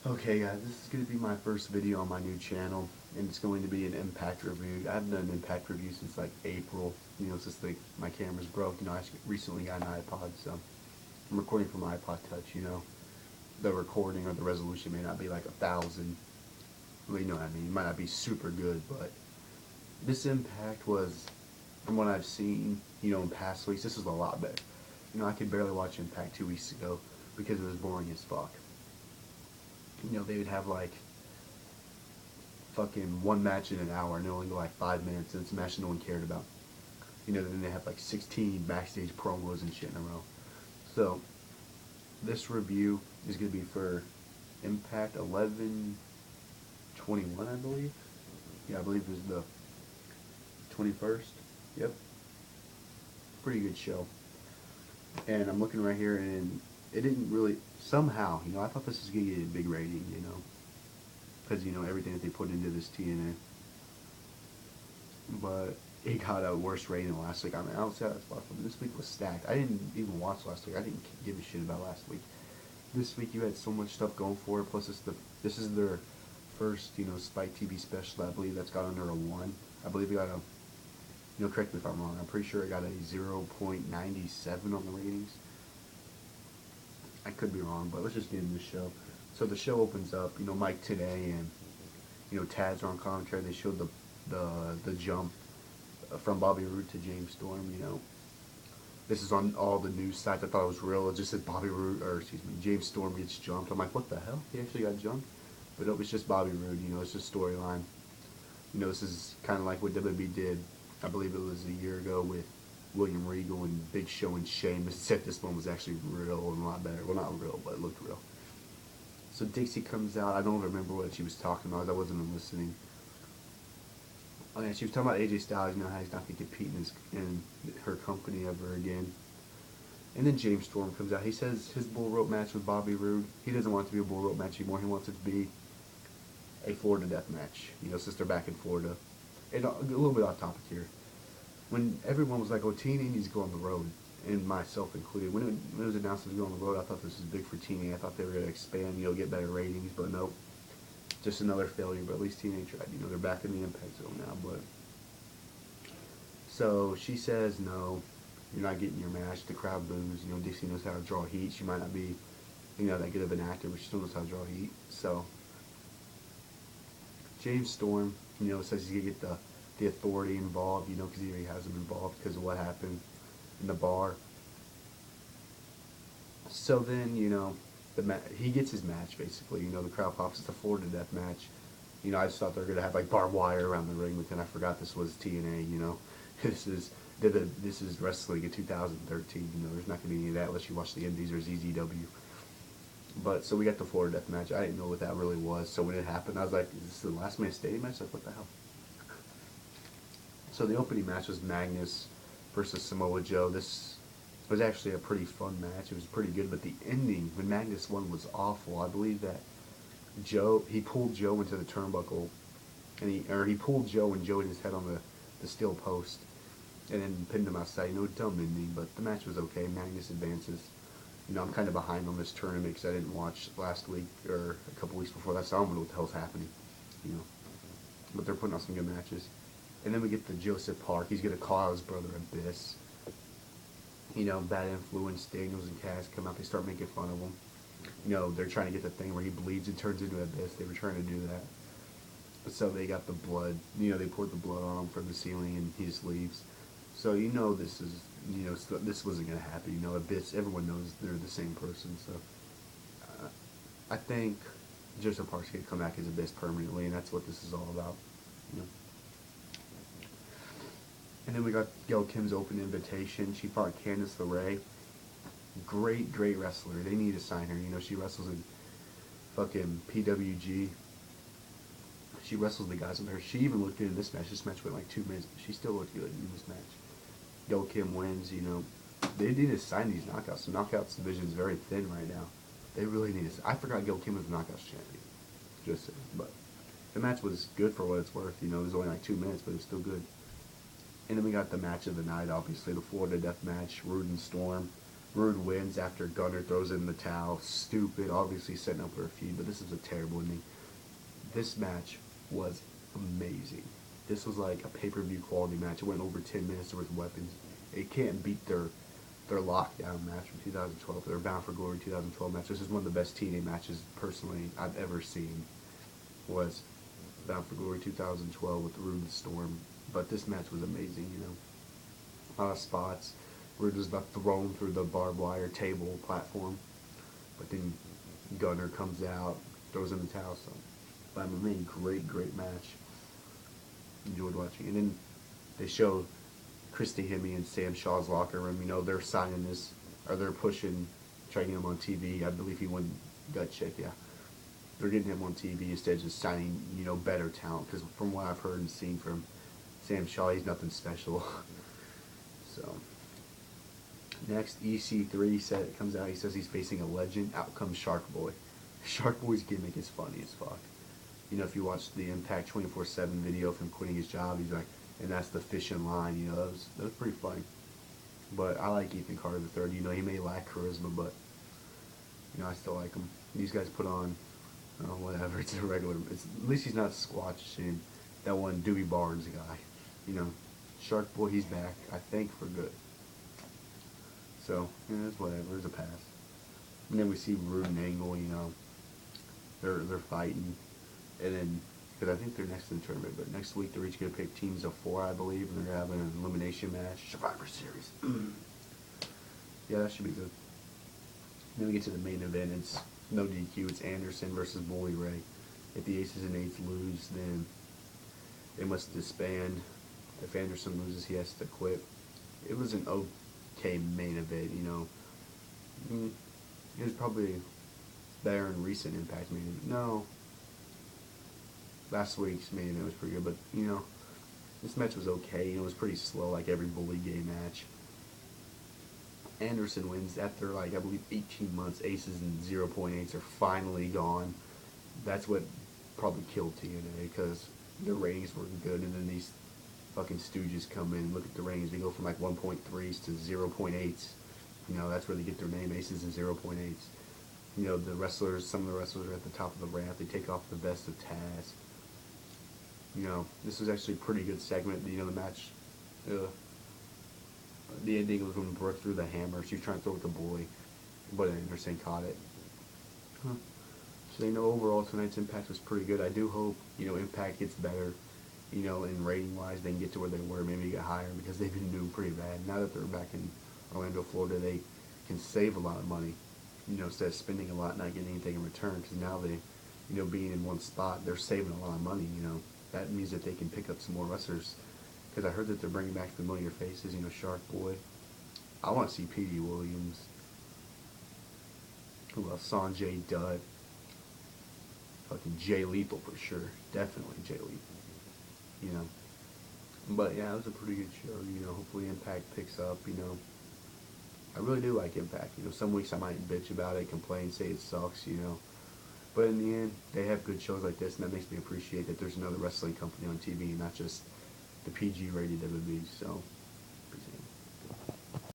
Okay guys, this is going to be my first video on my new channel, and it's going to be an Impact review. I haven't done an Impact review since like April, since my camera's broke. I recently got an iPod, so I'm recording from my iPod Touch, The recording or the resolution may not be like 1,000, well, you know what I mean, it might not be super good, but this Impact was, from what I've seen, in past weeks, this was a lot better. I could barely watch Impact 2 weeks ago because it was boring as fuck. They would have like fucking one match in an hour and it only go like 5 minutes, and it's a match no one cared about. Then they have like 16 backstage promos and shit in a row. So this review is gonna be for Impact 11/21, I believe. Yeah, I believe it was the 21st. Yep, pretty good show. And I'm looking right here, and it didn't really, somehow, I thought this was gonna get a big rating, because everything that they put into this TNA, but it got a worse rating than last week. I mean, I don't say that's last week, but this week was stacked. I didn't even watch last week. I didn't give a shit about last week. This week you had so much stuff going for it. Plus, this is their first Spike TV special. I believe that's got under a 1. I believe it got a, correct me if I'm wrong. I'm pretty sure it got a 0.97 on the ratings. I could be wrong, but let's just get into the show. So the show opens up, Mike today and Taz are on commentary. They showed the jump from Bobby Roode to James Storm. This is on all the news sites. I thought it was real. It just said James Storm gets jumped. I'm like, what the hell? He actually got jumped? But it was just Bobby Roode. It's just storyline. This is kind of like what WWE did. I believe it was a year ago with William Regal and Big Show and Sheamus, except this one was actually real and a lot better. Well, not real, but it looked real. So Dixie comes out. I don't remember what she was talking about. I wasn't listening. Oh yeah, she was talking about AJ Styles, how he's not going to compete in her company ever again. And then James Storm comes out. He says his bull rope match with Bobby Roode, he doesn't want it to be a bull rope match anymore. He wants it to be a Florida death match. Since they're back in Florida. And a little bit off topic here. When everyone was like, oh, TNA needs to go on the road, and myself included, when it was announced to go on the road, I thought this was big for TNA. I thought they were going to expand, get better ratings, but nope. Just another failure, but at least TNA tried. They're back in the Impact Zone now, but... So she says, no, you're not getting your match. The crowd boos. Dixie knows how to draw heat. She might not be, that good of an actor, but she still knows how to draw heat. So James Storm, says he's going to get the authority involved, because he already has them involved because of what happened in the bar. So then, he gets his match, basically. The crowd pops. It's a Florida death match. I just thought they were going to have, like, barbed wire around the ring, but then I forgot this was TNA, This is wrestling in 2013, there's not going to be any of that unless you watch the Indies or ZZW. But, so we got the Florida death match. I didn't know what that really was, so when it happened, I was like, is this the last man standing match? Like, what the hell? So the opening match was Magnus versus Samoa Joe. This was actually a pretty fun match. It was pretty good, but the ending, when Magnus won, was awful. I believe that he pulled Joe into the turnbuckle, and he pulled Joe, and Joe hit his head on the steel post, and then pinned him outside. Dumb ending, but the match was okay. Magnus advances. I'm kind of behind on this tournament because I didn't watch last week or a couple weeks before that, so I don't know what the hell's happening. But they're putting on some good matches. And then we get the Joseph Park. He's going to call his brother Abyss. Bad influence. Daniels and Cass come out. They start making fun of him. They're trying to get the thing where he bleeds and turns into Abyss. They were trying to do that. So they got the blood. They poured the blood on him from the ceiling, and he just leaves. So this is, this wasn't going to happen. Abyss, everyone knows they're the same person. So I think Joseph Park's going to come back as Abyss permanently, and that's what this is all about. And then we got Gail Kim's open invitation. She fought Candice LeRae. Great wrestler. They need to sign her. She wrestles in fucking PWG. She wrestles the guys with her. She even looked good in this match. This match went like 2 minutes, but she still looked good in this match. Gail Kim wins, They need to sign these knockouts. The knockouts division is very thin right now. They really need to. I forgot Gail Kim was the knockouts champion. Just saying. But the match was good for what it's worth. It was only like 2 minutes, but it was still good. And then we got the match of the night, obviously, the Florida death match, Roode and Storm. Roode wins after Gunner throws in the towel. Stupid, obviously setting up for a feud, but this is a terrible ending. This match was amazing. This was like a pay-per-view quality match. It went over 10 minutes. There was weapons. It can't beat their lockdown match from 2012. Their Bound for Glory 2012 match. This is one of the best TNA matches personally I've ever seen. Was Bound for Glory 2012 with Roode and Storm. But this match was amazing. You know, a lot of spots. Roode was about thrown through the barbed wire table platform, but then Gunner comes out, throws in the towel. So, by my main, great match. Enjoyed watching. And then they show Christy Hemme and Sam Shaw's locker room. You know, they're signing this, or they're pushing, trying to get him on TV. I believe he won gut check, yeah. They're getting him on TV instead of just signing, you know, better talent. Because from what I've heard and seen from Sam Shaw, he's nothing special. So, next, EC3 comes out. He says he's facing a legend. Out comes Shark Boy. Shark Boy's gimmick is funny as fuck. You know, if you watch the Impact 24/7 video of him quitting his job, he's like, and that's the fishing line. You know, that was pretty funny. But I like Ethan Carter III. You know, he may lack charisma, but you know, I still like him. These guys put on, whatever. It's a regular. At least he's not squatching that one Dewey Barnes guy. You know, Shark Boy, he's back. I think for good. So, you know, it's whatever. It's a pass. And then we see Roode and Angle. You know, they're fighting. And then, because I think they're next in the tournament, but next week they're each going to pick teams of 4, I believe, and they're having an elimination match, Survivor Series. Yeah, that should be good. Then we get to the main event. It's no DQ. It's Anderson versus Bully Ray. If the Aces and Eights lose, then they must disband. If Anderson loses, he has to quit. It was an okay main event, you know. It was probably better in recent Impact main event. No. Last week's main event was pretty good, but, you know, this match was okay. You know, it was pretty slow, like every Bully Gay match. Anderson wins after, like, I believe 18 months. Aces and 0.8s are finally gone. That's what probably killed TNA, because their ratings weren't good, and then these fucking stooges come in and look at the ratings. They go from, like, 1.3s to 0.8s. You know, that's where they get their name, Aces and 0.8s. You know, the wrestlers, some of the wrestlers are at the top of the ramp. They take off the vest of Taz. You know, this was actually a pretty good segment. You know, the match, the ending was when Brooke threw the hammer. She was trying to throw it with the Bully, but Anderson caught it. So, you know, overall tonight's Impact was pretty good. I do hope, you know, Impact gets better, you know, and rating-wise, they can get to where they were, maybe get higher, because they've been doing pretty bad. Now that they're back in Orlando, Florida, they can save a lot of money, you know, instead of spending a lot and not getting anything in return, because now they, you know, being in one spot, they're saving a lot of money, you know. That means that they can pick up some more wrestlers, because I heard that they're bringing back familiar faces, you know, Shark Boy. I want to see P.D. Williams. Who else? Sanjay Dutt. Fucking Jay Lethal for sure. Definitely Jay Lethal. You know. But yeah, it was a pretty good show, you know. Hopefully Impact picks up, you know. I really do like Impact. You know, some weeks I might bitch about it, complain, say it sucks, you know. But in the end, they have good shows like this, and that makes me appreciate that there's another wrestling company on TV and not just the PG-rated WWE. So,